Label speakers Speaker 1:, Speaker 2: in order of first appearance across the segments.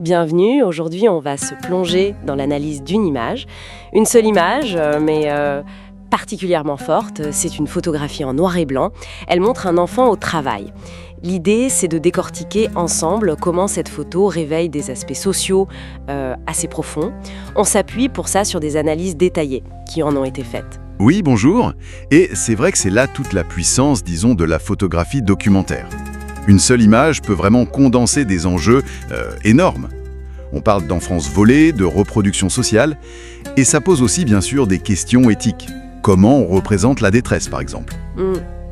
Speaker 1: Bienvenue, aujourd'hui on va se plonger dans l'analyse d'une image. Une seule image, mais particulièrement forte, c'est une photographie en noir et blanc. Elle montre un enfant au travail. L'idée, c'est de décortiquer ensemble comment cette photo réveille des aspects sociaux assez profonds. On s'appuie pour ça sur des analyses détaillées qui en ont été faites.
Speaker 2: Oui, bonjour. Et c'est vrai que c'est là toute la puissance, disons, de la photographie documentaire. Une seule image peut vraiment condenser des enjeux énormes. On parle d'enfance volée, de reproduction sociale, et ça pose aussi bien sûr des questions éthiques. Comment on représente la détresse, par exemple ?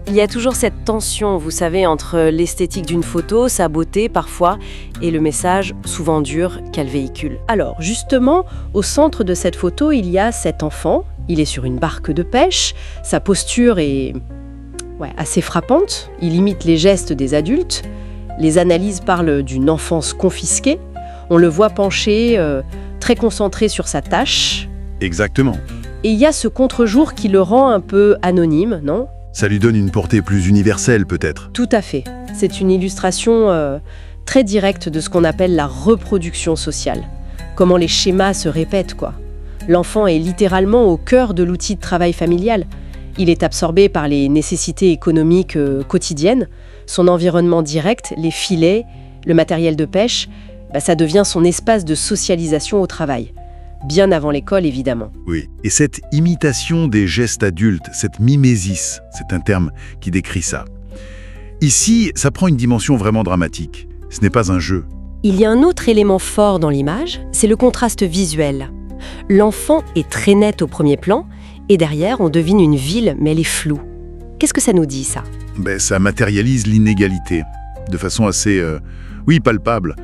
Speaker 1: Il y a toujours cette tension, vous savez, entre l'esthétique d'une photo, sa beauté parfois, et le message, souvent dur, qu'elle véhicule. Alors, justement, au centre de cette photo, il y a cet enfant. Il est sur une barque de pêche. Sa posture est assez frappante. Il imite les gestes des adultes. Les analyses parlent d'une enfance confisquée. On le voit penché, très concentré sur sa tâche.
Speaker 2: Exactement.
Speaker 1: Et il y a ce contre-jour qui le rend un peu anonyme, non ?
Speaker 2: Ça lui donne une portée plus universelle, peut-être.
Speaker 1: Tout à fait. C'est une illustration très directe de ce qu'on appelle la reproduction sociale. Comment les schémas se répètent, quoi. L'enfant est littéralement au cœur de l'outil de travail familial. Il est absorbé par les nécessités économiques quotidiennes. Son environnement direct, les filets, le matériel de pêche, ça devient son espace de socialisation au travail. Bien avant l'école, évidemment.
Speaker 2: Oui, et cette imitation des gestes adultes, cette mimésis, c'est un terme qui décrit ça. Ici, ça prend une dimension vraiment dramatique. Ce n'est pas un jeu.
Speaker 1: Il y a un autre élément fort dans l'image, c'est le contraste visuel. L'enfant est très net au premier plan, et derrière, on devine une ville, mais elle est floue. Qu'est-ce que ça nous dit, ça ?
Speaker 2: Ça matérialise l'inégalité, de façon assez, palpable.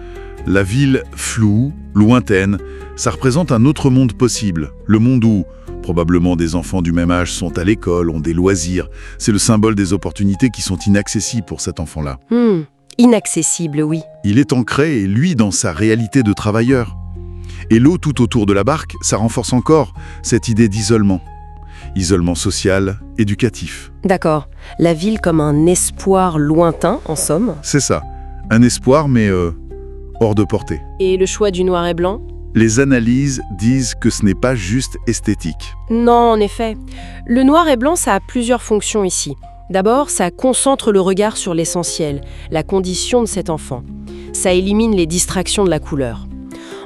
Speaker 2: La ville floue, lointaine, ça représente un autre monde possible. Le monde où, probablement, des enfants du même âge sont à l'école, ont des loisirs. C'est le symbole des opportunités qui sont inaccessibles pour cet enfant-là.
Speaker 1: Inaccessible, oui.
Speaker 2: Il est ancré, lui, dans sa réalité de travailleur. Et l'eau tout autour de la barque, ça renforce encore cette idée d'isolement. Isolement social, éducatif.
Speaker 1: D'accord. La ville comme un espoir lointain, en somme.
Speaker 2: C'est ça. Un espoir, mais hors de portée.
Speaker 1: Et le choix du noir et blanc ?
Speaker 2: Les analyses disent que ce n'est pas juste esthétique.
Speaker 1: Non, en effet. Le noir et blanc, ça a plusieurs fonctions ici. D'abord, ça concentre le regard sur l'essentiel, la condition de cet enfant. Ça élimine les distractions de la couleur.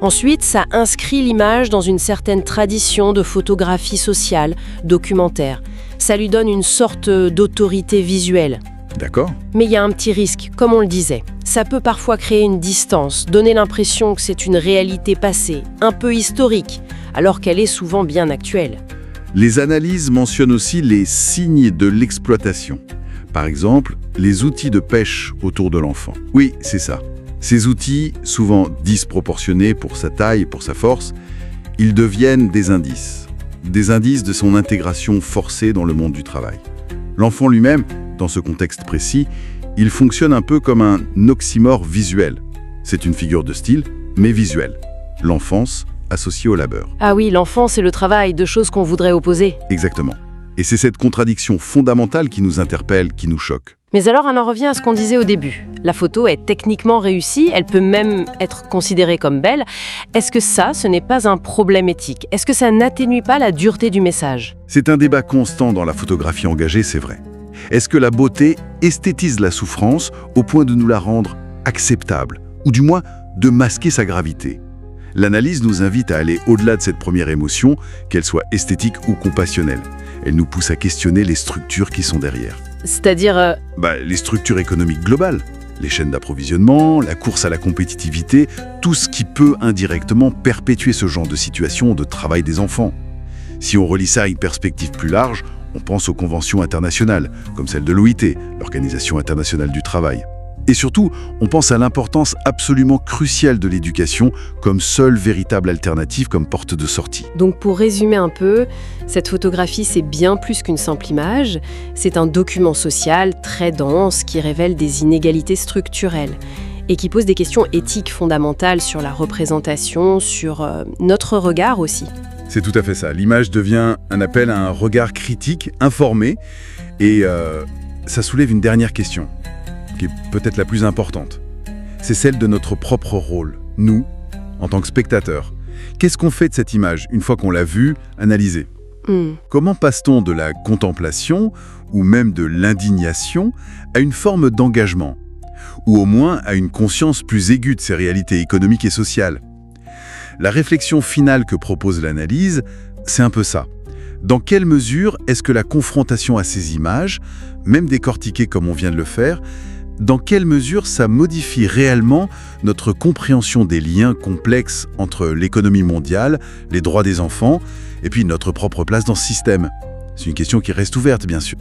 Speaker 1: Ensuite, ça inscrit l'image dans une certaine tradition de photographie sociale, documentaire. Ça lui donne une sorte d'autorité visuelle.
Speaker 2: D'accord.
Speaker 1: Mais il y a un petit risque, comme on le disait. Ça peut parfois créer une distance, donner l'impression que c'est une réalité passée, un peu historique, alors qu'elle est souvent bien actuelle.
Speaker 2: Les analyses mentionnent aussi les signes de l'exploitation. Par exemple, les outils de pêche autour de l'enfant. Oui, c'est ça. Ces outils, souvent disproportionnés pour sa taille et pour sa force, ils deviennent des indices. Des indices de son intégration forcée dans le monde du travail. L'enfant lui-même, dans ce contexte précis, il fonctionne un peu comme un oxymore visuel. C'est une figure de style, mais visuelle. L'enfance associée au labeur.
Speaker 1: Ah oui, l'enfance et le travail, deux choses qu'on voudrait opposer.
Speaker 2: Exactement. Et c'est cette contradiction fondamentale qui nous interpelle, qui nous choque.
Speaker 1: Mais alors, on en revient à ce qu'on disait au début. La photo est techniquement réussie, elle peut même être considérée comme belle. Est-ce que ça, ce n'est pas un problème éthique ? Est-ce que ça n'atténue pas la dureté du message ?
Speaker 2: C'est un débat constant dans la photographie engagée, c'est vrai. Est-ce que la beauté esthétise la souffrance au point de nous la rendre acceptable, ou du moins de masquer sa gravité ? L'analyse nous invite à aller au-delà de cette première émotion, qu'elle soit esthétique ou compassionnelle. Elle nous pousse à questionner les structures qui sont derrière.
Speaker 1: C'est-à-dire
Speaker 2: les structures économiques globales, les chaînes d'approvisionnement, la course à la compétitivité, tout ce qui peut indirectement perpétuer ce genre de situation de travail des enfants. Si on relie ça à une perspective plus large, on pense aux conventions internationales, comme celle de l'OIT, l'Organisation internationale du travail. Et surtout, on pense à l'importance absolument cruciale de l'éducation comme seule véritable alternative, comme porte de sortie.
Speaker 1: Donc pour résumer un peu, cette photographie c'est bien plus qu'une simple image, c'est un document social très dense qui révèle des inégalités structurelles et qui pose des questions éthiques fondamentales sur la représentation, sur notre regard aussi.
Speaker 2: C'est tout à fait ça. L'image devient un appel à un regard critique, informé, et ça soulève une dernière question, qui est peut-être la plus importante. C'est celle de notre propre rôle, nous, en tant que spectateur. Qu'est-ce qu'on fait de cette image une fois qu'on l'a vue, analysée? Comment passe-t-on de la contemplation, ou même de l'indignation, à une forme d'engagement? Ou au moins à une conscience plus aiguë de ces réalités économiques et sociales? La réflexion finale que propose l'analyse, c'est un peu ça. Dans quelle mesure est-ce que la confrontation à ces images, même décortiquées comme on vient de le faire, dans quelle mesure ça modifie réellement notre compréhension des liens complexes entre l'économie mondiale, les droits des enfants, et puis notre propre place dans ce système? C'est une question qui reste ouverte, bien sûr.